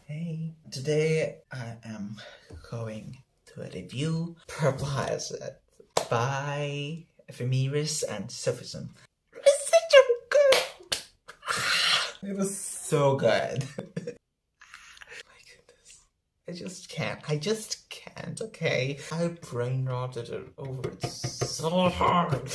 Hey, today I am going to review Purple Hyacinth by Ephemeris and Sophism. It's such a good... It was so good. My goodness. I just can't, okay? I brain rotted it over it so hard.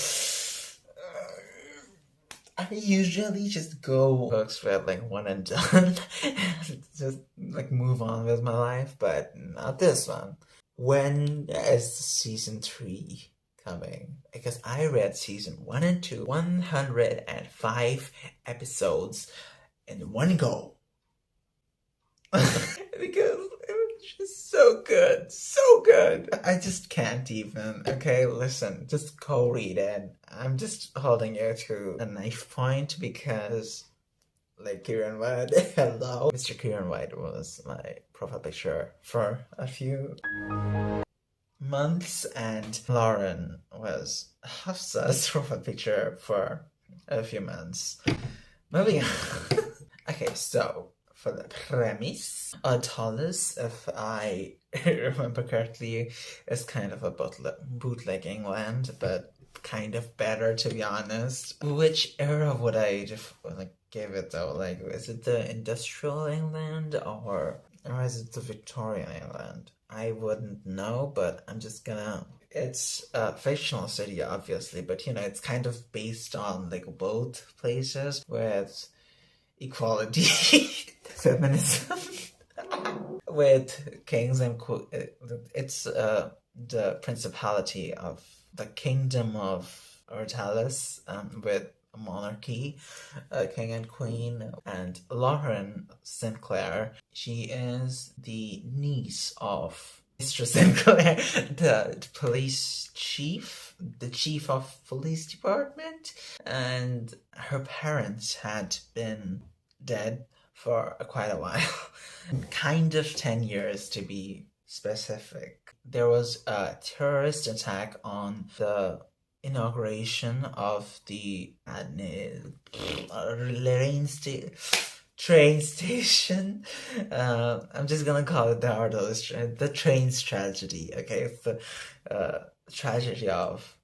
I usually just go books with like one and done and just like move on with my life, but not this one. When is season 3 coming? Because I read season 1 and 2, 105 episodes in one go. Because it was just so good, so good. I just can't even. Okay, listen, just go read it. I'm just holding you to a knife point because, like, Kieran White, hello. Mr. Kieran White was my profile picture for a few months, and Lauren was Hafsa's profile picture for a few months. Moving on. Okay, so for the premise, Autolus, if I remember correctly, is kind of a bootlegging land, but kind of better, to be honest. Which era would I give it though? Like, is it the Industrial England or is it the Victorian England? I wouldn't know, but I'm just gonna... It's a fictional city, obviously, but you know, it's kind of based on like both places with equality, feminism, with kings and it's the principality of the kingdom of Ortalis, with a monarchy, king and queen, and Lauren Sinclair. She is the niece of Mr. Sinclair, the police chief, the chief of police department, and her parents had been dead for quite a while. Kind of 10 years to be specific. There was a terrorist attack on the inauguration of the train station. I'm just gonna call it the train's tragedy. Okay, it's the tragedy of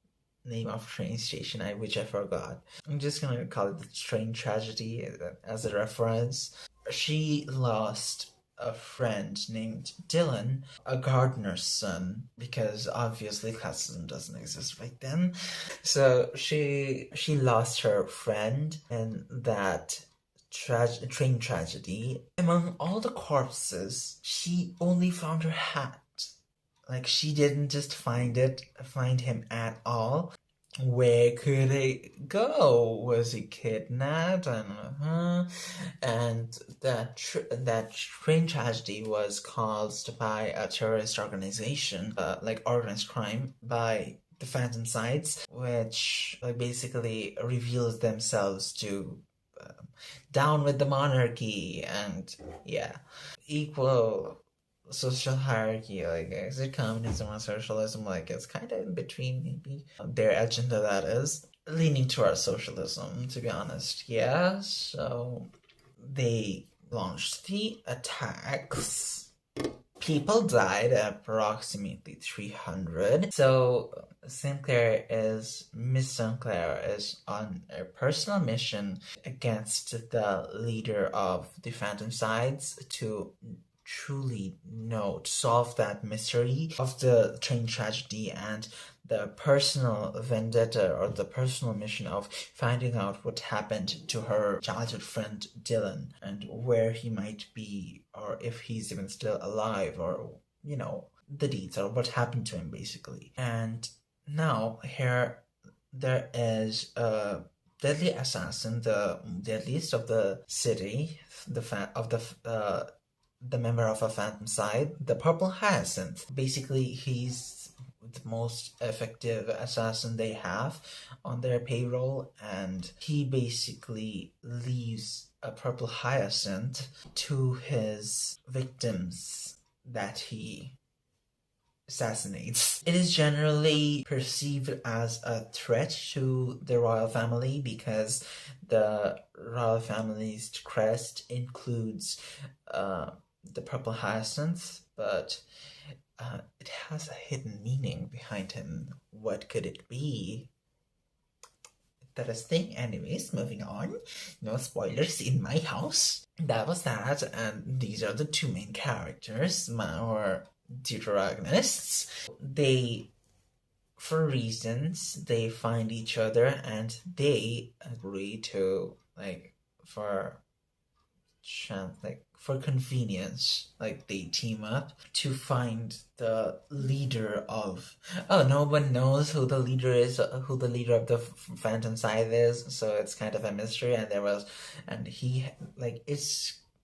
name of train station, which I forgot. I'm just gonna call it the train tragedy as a reference. She lost a friend named Dylan, a gardener's son, because obviously classism doesn't exist right then. So she lost her friend in that train tragedy. Among all the corpses, she only found her hat. Like, she didn't just find him at all. Where could it go? Was he kidnapped? I don't know. And that train tragedy was caused by a terrorist organization, like organized crime, by the Phantom Sides, which basically reveals themselves to down with the monarchy, and yeah, equal social hierarchy. Like, is it communism or socialism? Like, it's kind of in between, maybe. Their agenda, that is, leaning towards socialism, to be honest. Yeah, so they launched the attacks. People died, approximately 300. So Miss Sinclair is on a personal mission against the leader of the Phantom Sides to truly solve that mystery of the train tragedy, and the personal vendetta, or the personal mission of finding out what happened to her childhood friend Dylan, and where he might be, or if he's even still alive, or you know, the deeds, or what happened to him basically. And now here there is a deadly assassin, the deadliest of the city, the member of a Phantom Side, the Purple Hyacinth. Basically, he's the most effective assassin they have on their payroll, and he basically leaves a Purple Hyacinth to his victims that he assassinates. It is generally perceived as a threat to the royal family because the royal family's crest includes the Purple Hyacinth, but it has a hidden meaning behind him. What could it be? That is thing. Anyways, moving on. No spoilers in my house. That was that, and these are the two main characters, or deuterogonists. They, for reasons, they find each other and they agree to, like, for convenience, like, they team up to find the leader of, no one knows who the leader is, who the leader of the Phantom Scythe is, so it's kind of a mystery. And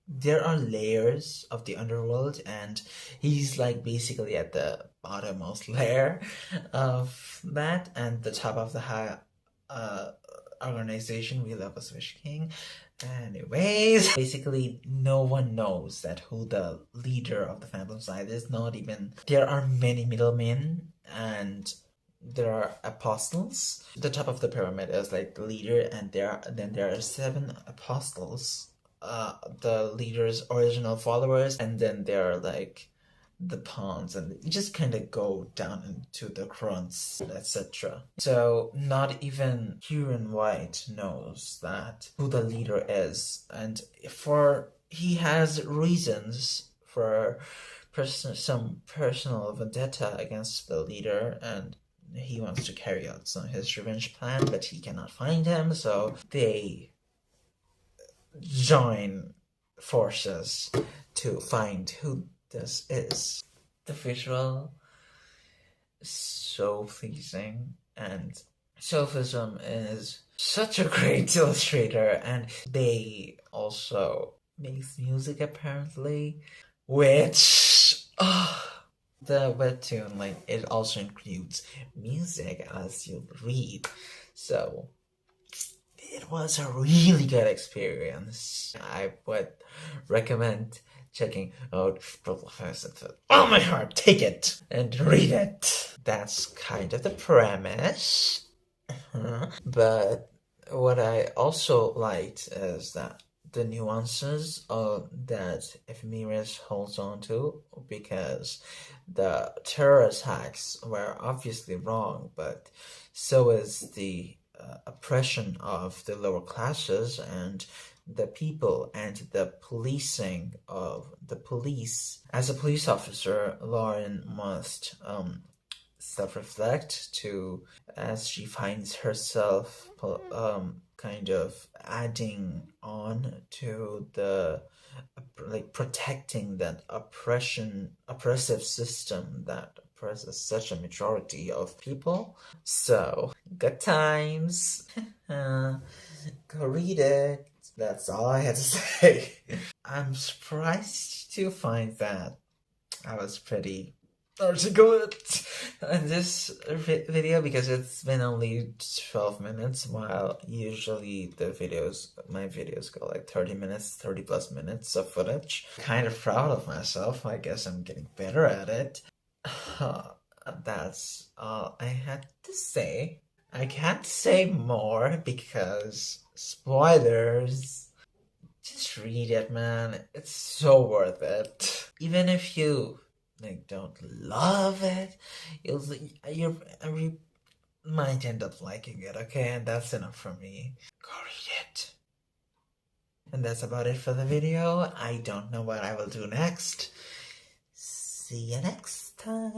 there are layers of the underworld, and he's like basically at the bottommost layer of that, and the top of the high organization. We love a Swish King. Anyways, basically no one knows that who the leader of the Phantom Scythe is. Not even, there are many middlemen, and there are apostles. The top of the pyramid is like the leader, and then there are 7 apostles, the leader's original followers, and then there are like the pawns, and you just kind of go down into the grunts, etc. So not even Huron White knows that who the leader is, and he has reasons for some personal vendetta against the leader, and he wants to carry out his revenge plan, but he cannot find him, so they join forces to find who this is. The visual is so pleasing, and Sophism is such a great illustrator, and they also makes music apparently, which the webtoon, like, it also includes music as you read, so it was a really good experience. I would recommend checking out Purple Hyacinth with all my heart. Take it and read it. That's kind of the premise. But what I also liked is that the nuances that Ephemeris holds on to, because the terror attacks were obviously wrong, but so is the oppression of the lower classes and the people, and the policing of the police. As a police officer, Lauren must self-reflect as she finds herself kind of adding on to the protecting that oppressive system that oppresses such a majority of people. So good times. Go read it. That's all I had to say. I'm surprised to find that I was pretty articulate in this video, because it's been only 12 minutes, while usually my videos go like 30 minutes, 30 plus minutes of footage. Kind of proud of myself. I guess I'm getting better at it. That's all I had to say. I can't say more because spoilers. Just read it, man. It's so worth it. Even if you don't love it, you might end up liking it, okay? And that's enough for me. Go read it. And that's about it for the video. I don't know what I will do next. See you next time.